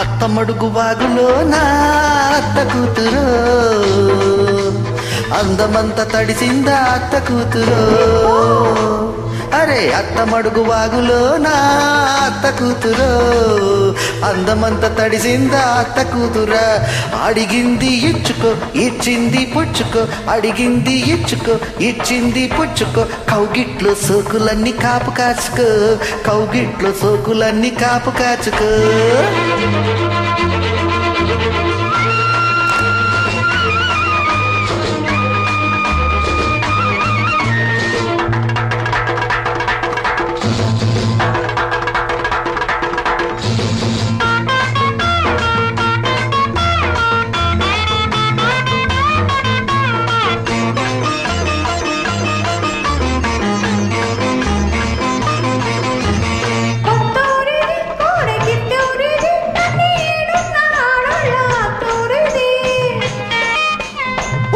అత్తమడుగు వాగులో నా అత్త కూతురు అందమంత తడిసిందా అత్త కూతురు. అరే అత్తమడుగు వాగులో నా అత్త కూతురు అందమంత తడిసిందా అత్త కూతురా. అడిగింది ఇచ్చుకో ఇచ్చింది పుచ్చుకో, అడిగింది ఇచ్చుకో ఇచ్చింది పుచ్చుకో, కౌగిట్లో సోకులన్నీ కాపు కాచుకో, కౌగిట్లో సోకులన్నీ కాపు కాచుకో.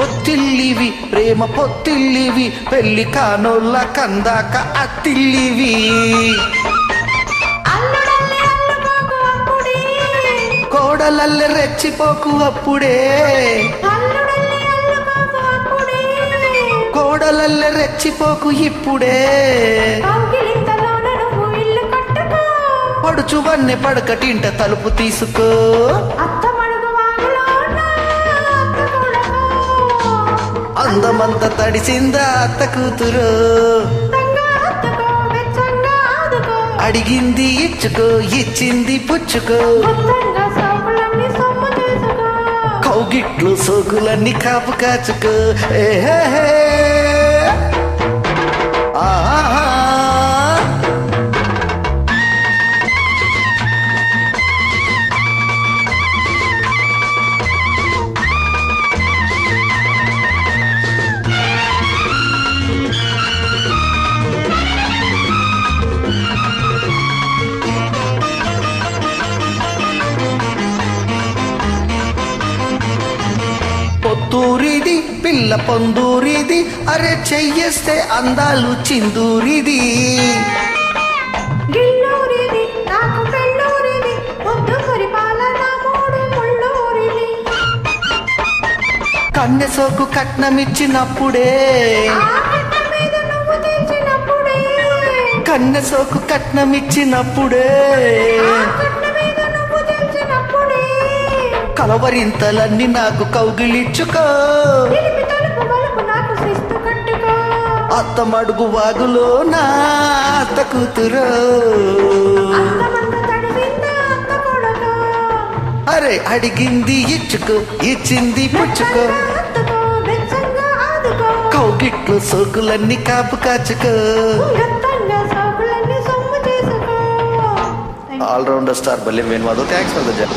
ఒత్తిల్లివి ప్రేమ పొత్తిల్లివి, పెళ్లి కానోళ్ళ కందాక అత్తిల్లివి. కోడలల్లె రెచ్చిపోకు అప్పుడే, కోడలల్లె రెచ్చిపోకు ఇప్పుడే. పడుచువన్నె పడకటింట తలుపు తీసుకో. అందమంత తడిసిందా అత్త కూతురు, అడిగింది ఇచ్చుకో ఇచ్చింది పుచ్చుకో, కౌగిట్లు సోకులన్నీ కాపు కాచుకో. పొత్తూరిది పిల్ల పొందూరిది, అరే చెయ్యేస్తే అందాలు చిందూరిది. కన్నె సోకు కట్నమిచ్చినప్పుడే, కన్నె సోకు కట్నమిచ్చినప్పుడే, కలవరింతలన్నీ నాకు కౌగిలిచ్చుకో. అత్తమడుగు వాగులో నా అత్త కూతురు, అరే అడిగింది ఇచ్చుకో ఇచ్చింది పుచ్చుకో, కౌగిట్లు సోకులన్నీ కాపు కాచుకో. ఆల్రౌండర్ స్టార్ బల్లి Venumadhav, thanks for the job.